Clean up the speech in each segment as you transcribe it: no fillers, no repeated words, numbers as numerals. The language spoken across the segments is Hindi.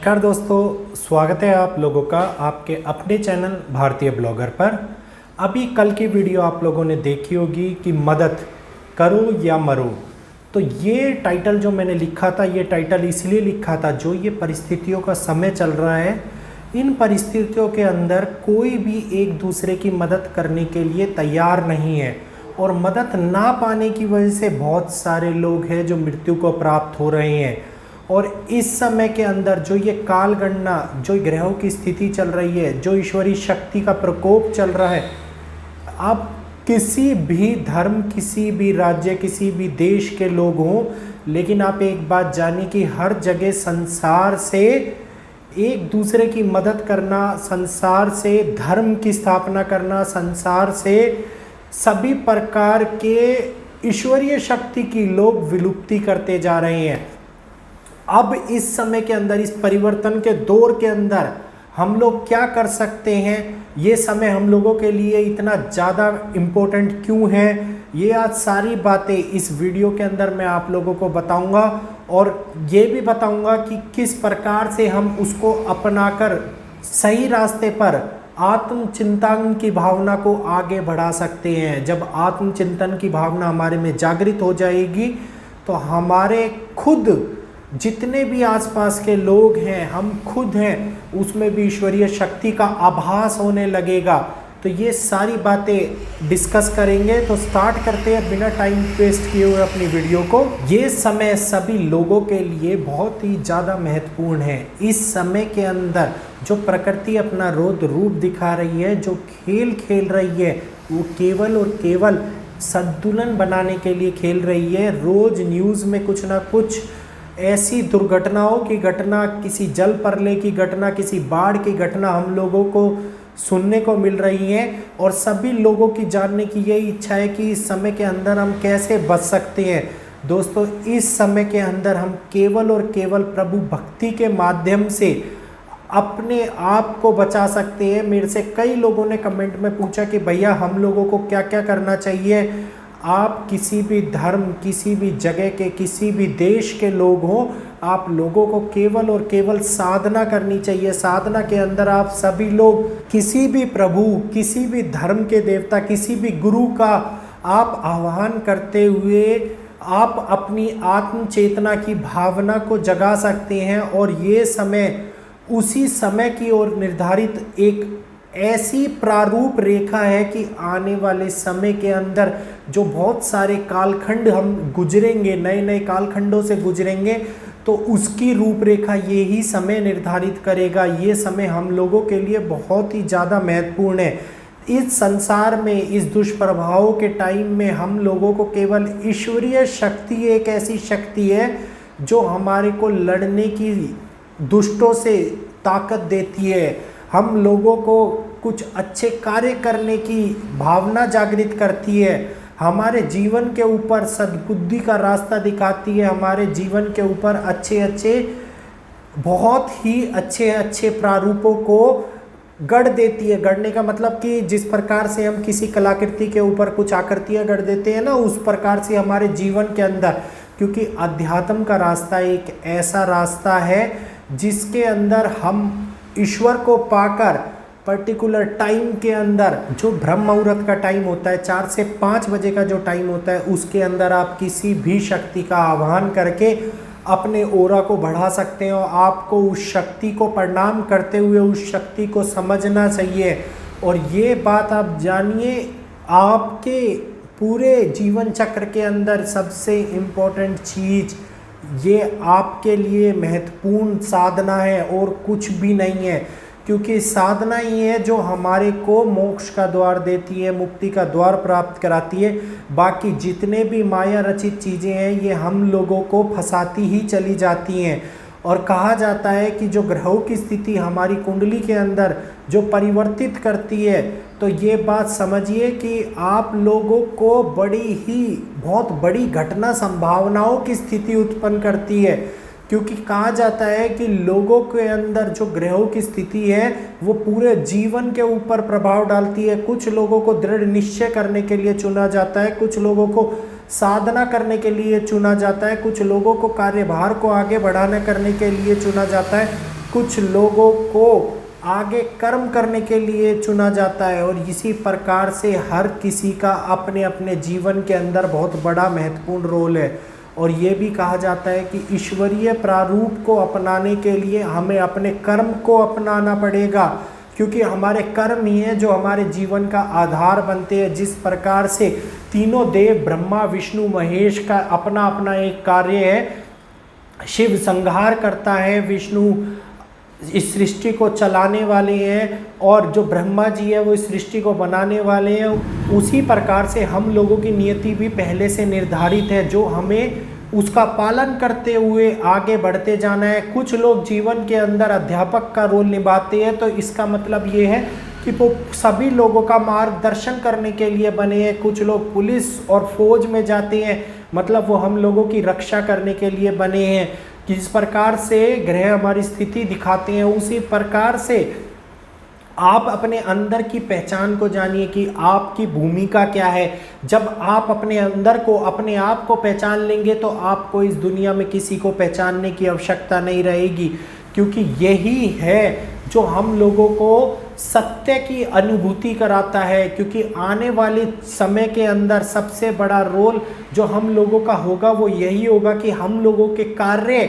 नमस्कार दोस्तों, स्वागत है आप लोगों का आपके अपने चैनल भारतीय ब्लॉगर पर। अभी कल की वीडियो आप लोगों ने देखी होगी कि मदद करो या मरो। तो ये टाइटल जो मैंने लिखा था, ये टाइटल इसलिए लिखा था, जो ये परिस्थितियों का समय चल रहा है, इन परिस्थितियों के अंदर कोई भी एक दूसरे की मदद करने के लिए तैयार नहीं है और मदद ना पाने की वजह से बहुत सारे लोग हैं जो मृत्यु को प्राप्त हो रहे हैं। और इस समय के अंदर जो ये काल गणना, जो ग्रहों की स्थिति चल रही है, जो ईश्वरीय शक्ति का प्रकोप चल रहा है, आप किसी भी धर्म, किसी भी राज्य, किसी भी देश के लोग हों, लेकिन आप एक बात जानिए कि हर जगह संसार से एक दूसरे की मदद करना, संसार से धर्म की स्थापना करना, संसार से सभी प्रकार के ईश्वरीय शक्ति की लोग विलुप्ति करते जा रहे हैं। अब इस समय के अंदर, इस परिवर्तन के दौर के अंदर हम लोग क्या कर सकते हैं, ये समय हम लोगों के लिए इतना ज़्यादा इम्पोर्टेंट क्यों है, ये आज सारी बातें इस वीडियो के अंदर मैं आप लोगों को बताऊंगा। और ये भी बताऊंगा कि किस प्रकार से हम उसको अपनाकर सही रास्ते पर आत्मचिंतन की भावना को आगे बढ़ा सकते हैं। जब आत्मचिंतन की भावना हमारे में जागृत हो जाएगी तो हमारे खुद जितने भी आसपास के लोग हैं, हम खुद हैं, उसमें भी ईश्वरीय शक्ति का आभास होने लगेगा। तो ये सारी बातें डिस्कस करेंगे। तो स्टार्ट करते हैं बिना टाइम वेस्ट किए हुए अपनी वीडियो को। ये समय सभी लोगों के लिए बहुत ही ज़्यादा महत्वपूर्ण है। इस समय के अंदर जो प्रकृति अपना रौद्र रूप दिखा रही है, जो खेल खेल रही है, वो केवल और केवल संतुलन बनाने के लिए खेल रही है। रोज़ न्यूज़ में कुछ ना कुछ ऐसी दुर्घटनाओं की घटना, किसी जल प्रलय की घटना, किसी बाढ़ की घटना हम लोगों को सुनने को मिल रही है। और सभी लोगों की जानने की यही इच्छा है कि इस समय के अंदर हम कैसे बच सकते हैं। दोस्तों, इस समय के अंदर हम केवल और केवल प्रभु भक्ति के माध्यम से अपने आप को बचा सकते हैं। मेरे से कई लोगों ने कमेंट में पूछा कि भैया हम लोगों को क्या क्या करना चाहिए। आप किसी भी धर्म, किसी भी जगह के, किसी भी देश के लोग हों, आप लोगों को केवल और केवल साधना करनी चाहिए। साधना के अंदर आप सभी लोग किसी भी प्रभु, किसी भी धर्म के देवता, किसी भी गुरु का आप आह्वान करते हुए आप अपनी आत्म चेतना की भावना को जगा सकते हैं। और ये समय उसी समय की ओर निर्धारित एक ऐसी प्रारूप रेखा है कि आने वाले समय के अंदर जो बहुत सारे कालखंड हम गुजरेंगे, नए नए कालखंडों से गुजरेंगे, तो उसकी रूपरेखा ये ही समय निर्धारित करेगा। ये समय हम लोगों के लिए बहुत ही ज़्यादा महत्वपूर्ण है। इस संसार में, इस दुष्प्रभावों के टाइम में हम लोगों को केवल ईश्वरीय शक्ति एक ऐसी शक्ति है जो हमारे को लड़ने की, दुष्टों से ताकत देती है, हम लोगों को कुछ अच्छे कार्य करने की भावना जागृत करती है, हमारे जीवन के ऊपर सद्बुद्धि का रास्ता दिखाती है, हमारे जीवन के ऊपर अच्छे अच्छे, बहुत ही अच्छे अच्छे प्रारूपों को गढ़ देती है। गढ़ने का मतलब कि जिस प्रकार से हम किसी कलाकृति के ऊपर कुछ आकृतियाँ गढ़ देते हैं ना, उस प्रकार से हमारे जीवन के अंदर, क्योंकि अध्यात्म का रास्ता एक ऐसा रास्ता है जिसके अंदर हम ईश्वर को पाकर पर्टिकुलर टाइम के अंदर, जो ब्रह्म मुहूर्त का टाइम होता है, 4 से 5 बजे का जो टाइम होता है, उसके अंदर आप किसी भी शक्ति का आह्वान करके अपने ओरा को बढ़ा सकते हैं। और आपको उस शक्ति को प्रणाम करते हुए उस शक्ति को समझना चाहिए। और ये बात आप जानिए, आपके पूरे जीवन चक्र के अंदर सबसे इम्पोर्टेंट चीज़ ये आपके लिए महत्वपूर्ण साधना है और कुछ भी नहीं है। क्योंकि साधना ही है जो हमारे को मोक्ष का द्वार देती है, मुक्ति का द्वार प्राप्त कराती है। बाकी जितने भी माया रचित चीज़ें हैं, ये हम लोगों को फंसाती ही चली जाती हैं। और कहा जाता है कि जो ग्रहों की स्थिति हमारी कुंडली के अंदर जो परिवर्तित करती है, तो ये बात समझिए कि आप लोगों को बहुत बड़ी घटना संभावनाओं की स्थिति उत्पन्न करती है। क्योंकि कहा जाता है कि लोगों के अंदर जो ग्रहों की स्थिति है वो पूरे जीवन के ऊपर प्रभाव डालती है। कुछ लोगों को दृढ़ निश्चय करने के लिए चुना जाता है, कुछ लोगों को साधना करने के लिए चुना जाता है, कुछ लोगों को कार्यभार को आगे बढ़ाने करने के लिए चुना जाता है, कुछ लोगों को आगे कर्म करने के लिए चुना जाता है, और इसी प्रकार से हर किसी का अपने अपने जीवन के अंदर बहुत बड़ा महत्वपूर्ण रोल है। और ये भी कहा जाता है कि ईश्वरीय प्रारूप को अपनाने के लिए हमें अपने कर्म को अपनाना पड़ेगा, क्योंकि हमारे कर्म ही हैं जो हमारे जीवन का आधार बनते हैं। जिस प्रकार से तीनों देव ब्रह्मा विष्णु महेश का अपना अपना एक कार्य है, शिव संहार करता है, विष्णु इस सृष्टि को चलाने वाले हैं, और जो ब्रह्मा जी है वो इस सृष्टि को बनाने वाले हैं। उसी प्रकार से हम लोगों की नियति भी पहले से निर्धारित है, जो हमें उसका पालन करते हुए आगे बढ़ते जाना है। कुछ लोग जीवन के अंदर अध्यापक का रोल निभाते हैं, तो इसका मतलब ये है कि वो सभी लोगों का मार्गदर्शन करने के लिए बने हैं। कुछ लोग पुलिस और फौज में जाते हैं, मतलब वो हम लोगों की रक्षा करने के लिए बने हैं। किस प्रकार से ग्रह हमारी स्थिति दिखाते हैं, उसी प्रकार से आप अपने अंदर की पहचान को जानिए कि आपकी भूमिका क्या है। जब आप अपने अंदर को, अपने आप को पहचान लेंगे तो आपको इस दुनिया में किसी को पहचानने की आवश्यकता नहीं रहेगी, क्योंकि यही है जो हम लोगों को सत्य की अनुभूति कराता है। क्योंकि आने वाले समय के अंदर सबसे बड़ा रोल जो हम लोगों का होगा वो यही होगा कि हम लोगों के कार्य,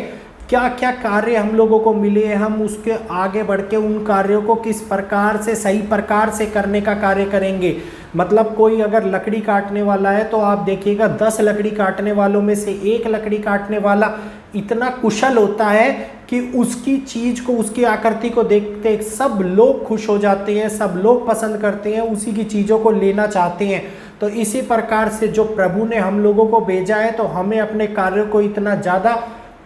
क्या क्या कार्य हम लोगों को मिले हैं, हम उसके आगे बढ़ के उन कार्यों को किस प्रकार से सही प्रकार से करने का कार्य करेंगे। मतलब कोई अगर लकड़ी काटने वाला है तो आप देखिएगा 10 लकड़ी काटने वालों में से एक लकड़ी काटने वाला इतना कुशल होता है कि उसकी चीज़ को, उसकी आकृति को देखते सब लोग खुश हो जाते हैं, सब लोग पसंद करते हैं, उसी की चीज़ों को लेना चाहते हैं। तो इसी प्रकार से जो प्रभु ने हम लोगों को भेजा है, तो हमें अपने कार्यों को इतना ज़्यादा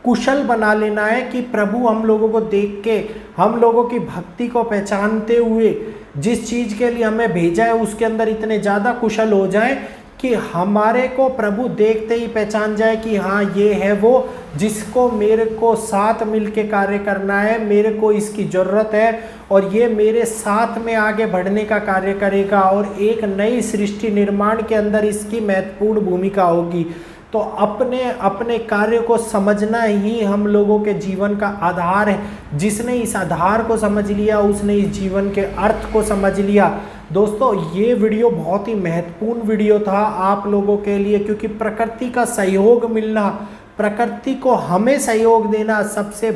कुशल बना लेना है कि प्रभु हम लोगों को देख के, हम लोगों की भक्ति को पहचानते हुए जिस चीज़ के लिए हमें भेजा है उसके अंदर इतने ज़्यादा कुशल हो जाए कि हमारे को प्रभु देखते ही पहचान जाए कि हाँ ये है वो जिसको मेरे को साथ मिलके कार्य करना है, मेरे को इसकी ज़रूरत है और ये मेरे साथ में आगे बढ़ने का कार्य करेगा और एक नई सृष्टि निर्माण के अंदर इसकी महत्वपूर्ण भूमिका होगी। तो अपने अपने कार्य को समझना ही हम लोगों के जीवन का आधार है। जिसने इस आधार को समझ लिया उसने इस जीवन के अर्थ को समझ लिया। दोस्तों ये वीडियो बहुत ही महत्वपूर्ण वीडियो था आप लोगों के लिए, क्योंकि प्रकृति का सहयोग मिलना, प्रकृति को हमें सहयोग देना सबसे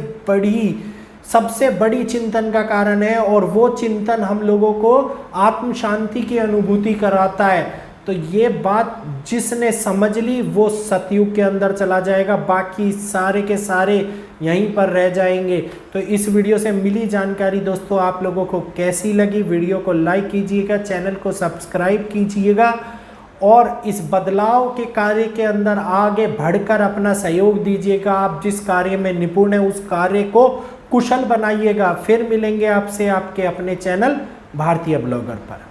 बड़ी चिंतन का कारण है, और वो चिंतन हम लोगों को आत्म शांति की अनुभूति कराता है। तो ये बात जिसने समझ ली वो सतयुग के अंदर चला जाएगा, बाकी सारे के सारे यहीं पर रह जाएंगे। तो इस वीडियो से मिली जानकारी दोस्तों आप लोगों को कैसी लगी, वीडियो को लाइक कीजिएगा, चैनल को सब्सक्राइब कीजिएगा और इस बदलाव के कार्य के अंदर आगे बढ़कर अपना सहयोग दीजिएगा। आप जिस कार्य में निपुण हैं उस कार्य को कुशल बनाइएगा। फिर मिलेंगे आपसे आपके अपने चैनल भारतीय ब्लॉगर पर।